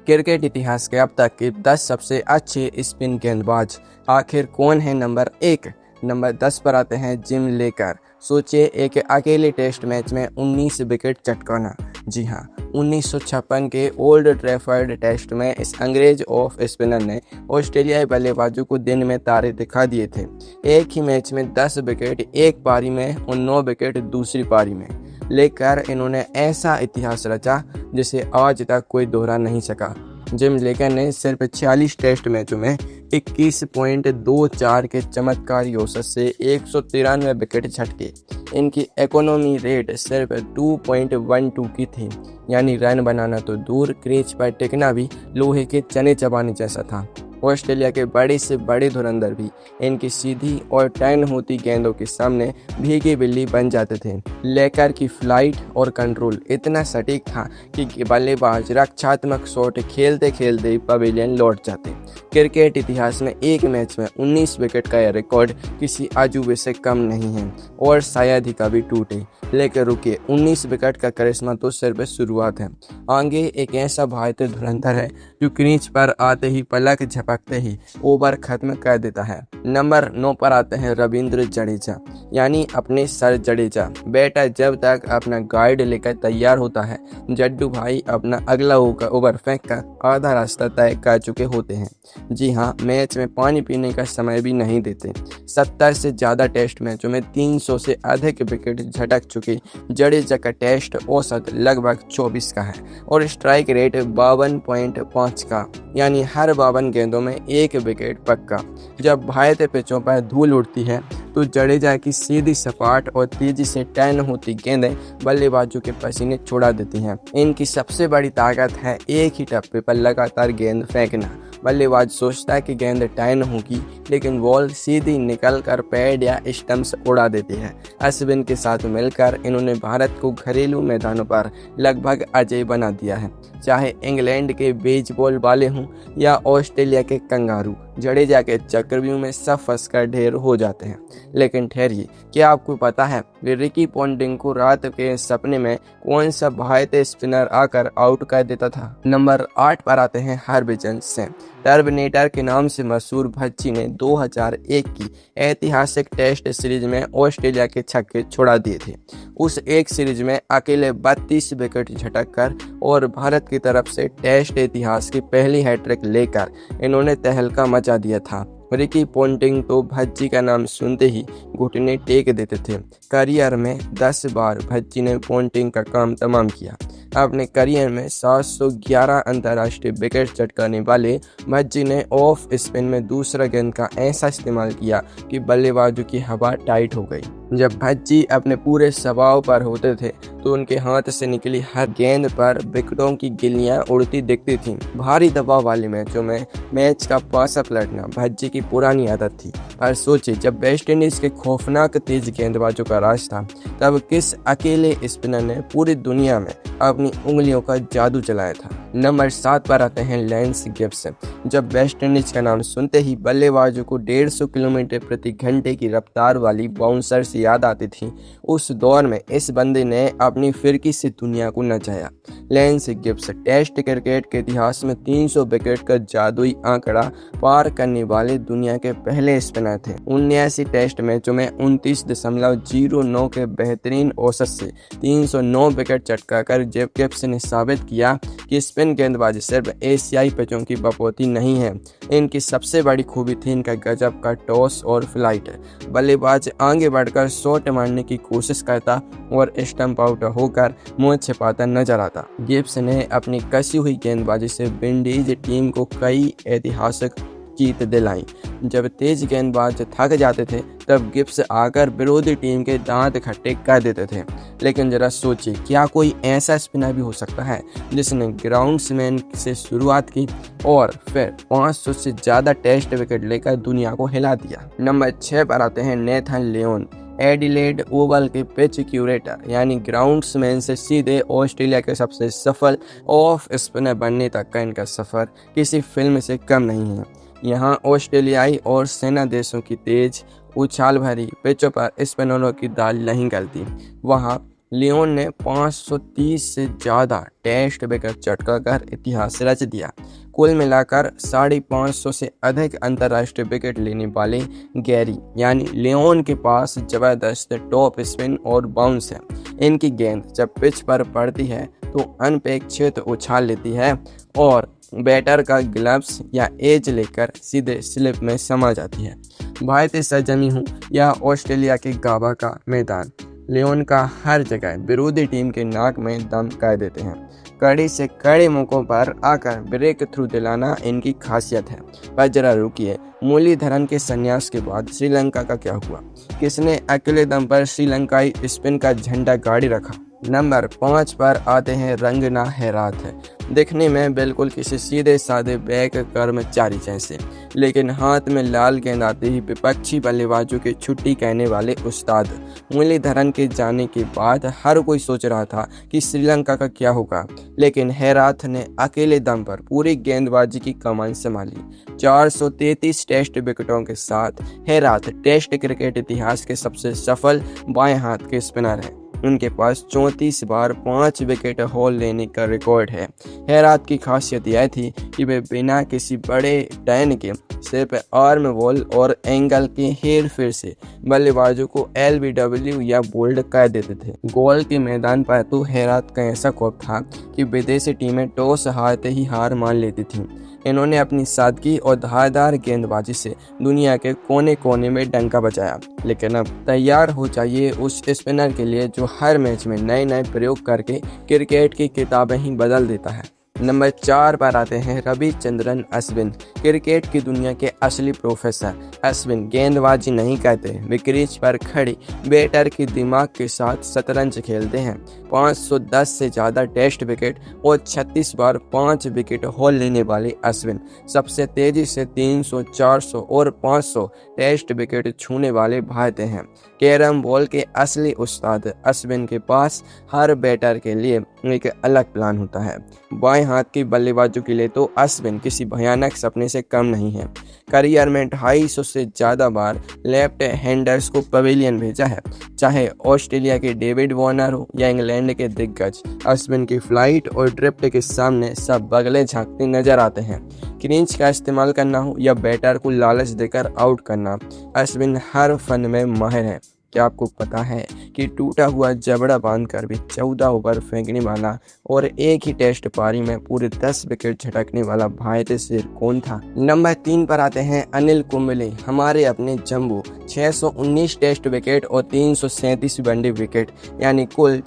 Cricket इतिहास के अब तक के 10 सबसे अच्छे स्पिन गेंदबाज आखिर कौन है? नंबर 1। नंबर 10 पर आते हैं जिम लेकर। सोचिए, एक अकेले टेस्ट मैच में 19 विकेट चटकाना। जी हाँ, 1956 के ओल्ड ट्रैफर्ड टेस्ट में इस अंग्रेज ऑफ स्पिनर ने ऑस्ट्रेलियाई बल्लेबाजों को दिन में तारे दिखा दिए थे। एक ही मैच में 10 विकेट एक पारी में और 9 विकेट दूसरी पारी में लेकर इन्होंने ऐसा इतिहास रचा जिसे आज तक कोई दोहरा नहीं सका। जिम लेकर ने सिर्फ 46 टेस्ट मैचों में 21.24 के चमत्कारी औसत से 193 विकेट झटके। इनकी इकोनॉमी रेट सिर्फ 2.12 की थी, यानी रन बनाना तो दूर, क्रीज पर टिकना भी लोहे के चने चबाने जैसा था। ऑस्ट्रेलिया के बड़े से बड़े धुरंधर भी इनकी सीधी और टर्न होती गेंदों के सामने भीगी बिल्ली बन जाते थे। लेकर की फ्लाइट और कंट्रोल इतना सटीक था कि बल्लेबाज रक्षात्मक शॉट खेलते खेलते ही पवेलियन लौट जाते। क्रिकेट इतिहास में एक मैच में 19 विकेट का यह रिकॉर्ड किसी अजूबे से कम नहीं है और शायद ही कभी टूटे। लेकर रुकिए, 19 विकेट का करिश्मा तो सिर्फ शुरुआत है। आगे एक ऐसा भारतीय धुरंधर है जो क्रीज पर आते ही पलक झपकते ही ओवर खत्म कर देता है। नंबर 9 पर आते हैं रविंद्र जडेजा, यानी अपने सर जडेजा। बेटा जब तक अपना गाइड लेकर तैयार होता है, जड्डू भाई अपना अगला ओवर फेंक कर आधा रास्ता तय कर चुके होते हैं। जी हाँ, मैच में पानी पीने का समय भी नहीं देते। 70 से ज़्यादा टेस्ट मैचों में 300 से अधिक विकेट झटक चुके जडेजा का टेस्ट औसत लगभग 24 का है और स्ट्राइक रेट 52.5 का, यानी हर 52 गेंदों में एक विकेट पक्का। जब भारतीय पिचों पर धूल उड़ती है तो जडेजा की सीधी सपाट और तेजी से टर्न होती गेंदें बल्लेबाजों के पसीने छुड़ा देती हैं। इनकी सबसे बड़ी ताकत है एक ही टप्पे पर लगातार गेंद फेंकना। बल्लेबाज सोचता है कि गेंद टर्न होगी, लेकिन बॉल सीधी निकलकर पैड या स्टंप्स उड़ा देती है। अश्विन के साथ मिलकर इन्होंने भारत को घरेलू मैदानों पर लगभग अजेय बना दिया है। चाहे इंग्लैंड के बेसबॉल वाले हों या ऑस्ट्रेलिया के कंगारू, जडेजा के चक्रव्यूह में सब फंसकर ढेर हो जाते हैं। लेकिन ठहरिए, क्या आपको पता है कि रिकी पॉन्टिंग को रात के सपने में कौन सा भारतीय स्पिनर आकर आउट कर देता था? नंबर 8 पर आते हैं हरभजन सिंह। टर्मिनेटर के नाम से मशहूर भज्जी ने 2001 की ऐतिहासिक टेस्ट सीरीज में ऑस्ट्रेलिया के छक्के छुड़ा दिए थे। उस एक सीरीज में अकेले 32 विकेट झटककर और भारत की तरफ से टेस्ट इतिहास की पहली हैट्रिक लेकर इन्होंने तहलका मचा दिया था। रिकी पॉन्टिंग तो भज्जी का नाम सुनते ही घुटने टेक देते थे। करियर में 10 बार भज्जी ने पॉन्टिंग का काम तमाम किया। अपने करियर में 711 अंतर्राष्ट्रीय विकेट चटकाने वाले भज्जी ने ऑफ स्पिन में दूसरा गेंद का ऐसा इस्तेमाल किया कि बल्लेबाजों की हवा टाइट हो गई। जब भज्जी अपने पूरे स्वभाव पर होते थे तो उनके हाथ से निकली हर गेंद पर विकेटों की गिल्लियां उड़ती दिखती थीं। भारी दबाव वाले मैचों में मैच का पासा पलटना भज्जी की पुरानी आदत थी। पर सोचिए, जब वेस्ट इंडीज के खौफनाक तेज गेंदबाजों का राज था, तब किस अकेले स्पिनर ने पूरी दुनिया में अपनी उंगलियों का जादू चलाया था? नंबर 7 पर आते हैं लैंस गिब्सन। जब वेस्ट इंडीज का नाम सुनते ही बल्लेबाजों को 150 किलोमीटर प्रति घंटे की रफ्तार वाली बाउंसर से याद आती थी। उस दौर में इस बंदे ने अपनी फिरकी से दुनिया को नचाया। लैंस गिब्सन टेस्ट क्रिकेट के इतिहास में 300 विकेट का जादुई आंकड़ा पार करने वाले दुनिया के पहले स्पिनर थे। 79 टेस्ट मैचों में 29.09 के बेहतरीन औसत से 309 विकेट चटकाकर गिब्सन ने साबित किया कि स्पिन गेंदबाजी सिर्फ एशियाई पिचों की बपौती नहीं है। इनकी सबसे बड़ी खूबी थी इनका गजब का टॉस और फ्लाइट। बल्लेबाज आगे बढ़कर शॉट मारने की कोशिश करता और स्टंप आउट होकर मुंह छिपाता नजर आता। गिब्सन ने अपनी कसी हुई गेंदबाजी से विंडीज टीम को कई ऐतिहासिक जीत दिलाई। जब तेज गेंदबाज थक जाते थे तब गिब्स आकर विरोधी टीम के दांत खट्टे कर देते थे। लेकिन जरा सोचिए, क्या कोई ऐसा स्पिनर भी हो सकता है जिसने ग्राउंड्समैन से शुरुआत की और फिर 500 से ज़्यादा टेस्ट विकेट लेकर दुनिया को हिला दिया? नंबर 6 पर आते हैं नेथन लियोन। एडिलेड ओवल के पिच क्यूरेटर यानी ग्राउंड्समैन से सीधे ऑस्ट्रेलिया के सबसे सफल ऑफ स्पिनर बनने तक का इनका सफ़र किसी फिल्म से कम नहीं है। यहाँ ऑस्ट्रेलियाई और सेना देशों की तेज उछाल भरी पिचों पर स्पिनरों की दाल नहीं गलती। वहाँ लियोन ने 530 से ज़्यादा टेस्ट विकेट चटकाकर इतिहास रच दिया। कुल मिलाकर 550 से अधिक अंतर्राष्ट्रीय विकेट लेने वाले गैरी यानी लियोन के पास ज़बरदस्त टॉप स्पिन और बाउंस है। इनकी गेंद जब पिच पर पड़ती है तो अनपेक्षित उछाल लेती है और बैटर का ग्लव्स या एज लेकर सीधे स्लिप में समा जाती है। भारतीय सरजमी हूँ या ऑस्ट्रेलिया के गाबा का मैदान, लियोन का हर जगह विरोधी टीम के नाक में दम कर देते हैं। कड़ी से कड़े मौकों पर आकर ब्रेक थ्रू दिलाना इनकी खासियत है। पर जरा रुकिए, मुरलीधरन के संन्यास के बाद श्रीलंका का क्या हुआ? किसने अकेले दम पर श्रीलंकाई स्पिन का झंडा गाड़ी रखा? नंबर 5 पर आते हैं रंगना हैरात है। दिखने में बिल्कुल किसी सीधे साधे बैंक कर्मचारी जैसे, लेकिन हाथ में लाल गेंद आते ही विपक्षी बल्लेबाजों की छुट्टी कहने वाले उस्ताद। मुरलीधरन के जाने के बाद हर कोई सोच रहा था कि श्रीलंका का क्या होगा, लेकिन हैरात ने अकेले दम पर पूरी गेंदबाजी की कमान संभाली। 433 टेस्ट विकेटों के साथ हैरात टेस्ट क्रिकेट इतिहास के सबसे सफल बाएं हाथ के स्पिनर हैं। उनके पास 34 बार 5 विकेट हॉल लेने का रिकॉर्ड है। हैरात की खासियत यह थी कि वे बिना किसी बड़े टर्न के सिर्फ आर्म बॉल और एंगल के हेर फेर से बल्लेबाजों को LBW या बोल्ड कर देते थे। गोल के मैदान पर तो हैरात का ऐसा खौफ था कि विदेशी टीमें टॉस हारते ही हार मान लेती थीं। इन्होंने अपनी सादगी और धारदार गेंदबाजी से दुनिया के कोने कोने में डंका बजाया। लेकिन अब तैयार हो जाइए उस स्पिनर के लिए जो हर मैच में नए नए प्रयोग करके क्रिकेट की किताबें ही बदल देता है। नंबर 4 पर आते हैं रविचंद्रन अश्विन, क्रिकेट की दुनिया के असली प्रोफेसर। अश्विन गेंदबाजी नहीं करते, वे क्रीज पर खड़े बैटर के दिमाग के साथ शतरंज खेलते हैं। 510 से ज़्यादा टेस्ट विकेट और 36 बार 5 विकेट हॉल लेने वाले अश्विन सबसे तेजी से 300, 400 और 500 टेस्ट विकेट छूने वाले भारतीय हैं। कैरम बॉल के असली उस्ताद अश्विन के पास हर बैटर के लिए एक अलग प्लान होता है। बाएं हाथ की बल्लेबाजों के लिए तो अश्विन किसी भयानक सपने से कम नहीं है। करियर में 250 से ज़्यादा बार लेफ्ट हैंडर्स को पवेलियन भेजा है, चाहे ऑस्ट्रेलिया के डेविड वार्नर हो या इंग्लैंड के दिग्गज। अश्विन की फ्लाइट और ड्रिफ्ट के सामने सब बगले झांकते नजर आते हैं। क्रीज का इस्तेमाल करना हो या बैटर को लालच देकर आउट करना, अश्विन हर फन में माहिर है। क्या आपको पता है कि टूटा हुआ जबड़ा बांधकर भी 14 ओवर फेंकने वाला और एक ही टेस्ट पारी में पूरे 10 विकेट झटकने वाला भारतीय शेर कौन था? नंबर 3 पर आते हैं अनिल कुंबले, हमारे अपने जम्बू। 619 टेस्ट विकेट और 337 वनडे विकेट यानी कुल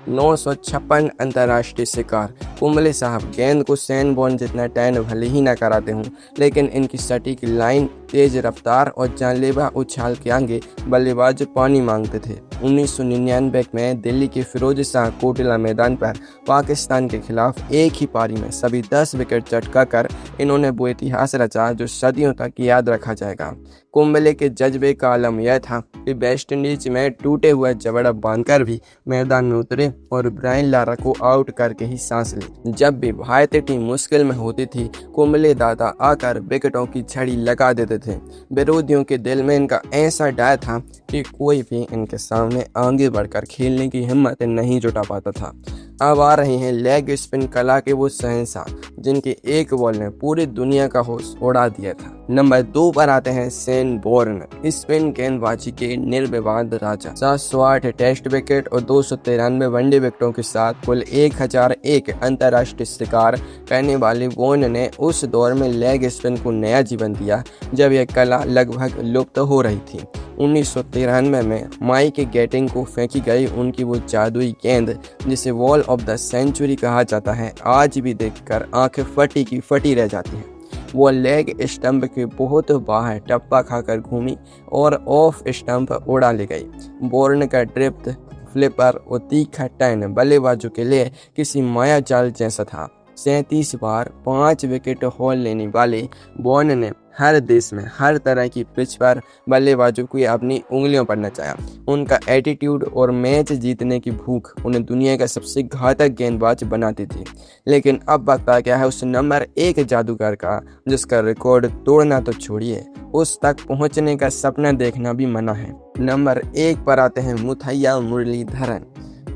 956 अंतर्राष्ट्रीय शिकार। कुंबले साहब गेंद को सैन बॉर्न जितना टर्न भले ही न कराते हों, लेकिन इनकी सटीक लाइन, तेज रफ्तार और जानलेवा उछाल के आगे बल्लेबाज पानी मांगते थे। 1999 में दिल्ली के फिरोज शाह कोटला मैदान पर पाकिस्तान के खिलाफ एक ही पारी में सभी 10 विकेट चटकाकर इन्होंने वो इतिहास रचा जो सदियों तक याद रखा जाएगा। कुंबले के जज्बे का आलम यह था कि वेस्टइंडीज में टूटे हुए जबड़ा बांधकर भी मैदान में उतरे और ब्रायन लारा को आउट करके ही सांस ली। जब भी भारतीय टीम मुश्किल में होती थी, कुंबले दादा आकर विकेटों की झड़ी लगा देते थे। विरोधियों के दिल में इनका ऐसा डर था कि कोई भी इनके सामने आगे बढ़कर खेलने की हिम्मत नहीं जुटा पाता था। अब आ रहे हैं लेग स्पिन कला के वो शहंशाह जिनके एक बॉल ने पूरी दुनिया का होश उड़ा दिया था। नंबर 2 पर आते हैं शेन बॉर्न, स्पिन गेंदबाजी के निर्विवाद राजा। 708 टेस्ट विकेट और 293 वनडे विकेटों के साथ कुल 1001 अंतर्राष्ट्रीय शिकार करने वाले बॉर्न ने उस दौर में लेग स्पिन को नया जीवन दिया जब यह कला लगभग लुप्त हो रही थी। 1993 में माइक गेटिंग को फेंकी गई उनकी वो जादुई गेंद जिसे वॉल ऑफ द सेंचुरी कहा जाता है, आज भी देखकर आंखें फटी की फटी रह जाती हैं। वो लेग स्टंप के बहुत बाहर टप्पा खाकर घूमी और ऑफ स्टंप उड़ा ले गई। बॉर्न का ड्रिफ्ट, फ्लिपर और तीखा टर्न बल्लेबाजों के लिए किसी माया जाल जैसा था। 37 बार 5 विकेट हॉल लेने वाले बॉर्न ने हर देश में हर तरह की पिच पर बल्लेबाजों को अपनी उंगलियों पर नचाया। उनका एटीट्यूड और मैच जीतने की भूख उन्हें दुनिया का सबसे घातक गेंदबाज बनाती थी। लेकिन अब वक्त आ गया है उस नंबर 1 जादूगर का जिसका रिकॉर्ड तोड़ना तो छोड़िए, उस तक पहुंचने का सपना देखना भी मना है। नंबर 1 पर आते हैं मुथैया मुरलीधरन।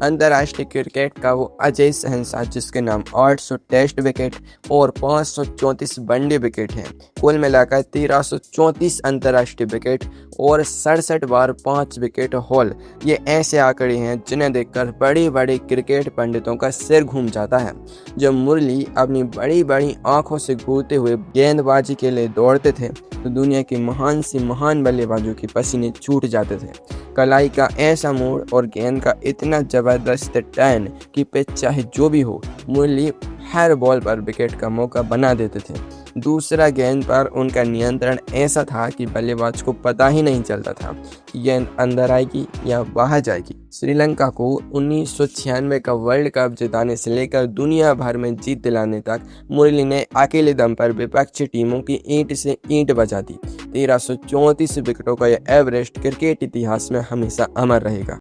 अंतर्राष्ट्रीय क्रिकेट का वो अजय शहंशाह जिसके नाम 800 टेस्ट विकेट और 534 वनडे विकेट हैं। कुल मिलाकर 1334 अंतर्राष्ट्रीय विकेट और 67 बार 5 विकेट हॉल। ये ऐसे आंकड़े हैं जिन्हें देखकर बड़े बड़े क्रिकेट पंडितों का सिर घूम जाता है। जब मुरली अपनी बड़ी बड़ी आंखों से घूरते हुए गेंदबाजी के लिए दौड़ते थे तो दुनिया के महान से महान बल्लेबाजों के पसीने छूट जाते थे। कलाई का ऐसा मोड़ और गेंद का इतना जबरदस्त टर्न कि पिच चाहे जो भी हो, मुरली हर बॉल पर विकेट का मौका बना देते थे। दूसरा, गेंद पर उनका नियंत्रण ऐसा था कि बल्लेबाज को पता ही नहीं चलता था कि गेंद अंदर आएगी या बाहर जाएगी। श्रीलंका को 1996 का वर्ल्ड कप जिताने से लेकर दुनिया भर में जीत दिलाने तक मुरली ने अकेले दम पर विपक्षी टीमों की ईंट से ईंट बजा दी। 1334 विकेटों का यह एवरेस्ट क्रिकेट इतिहास में हमेशा अमर रहेगा।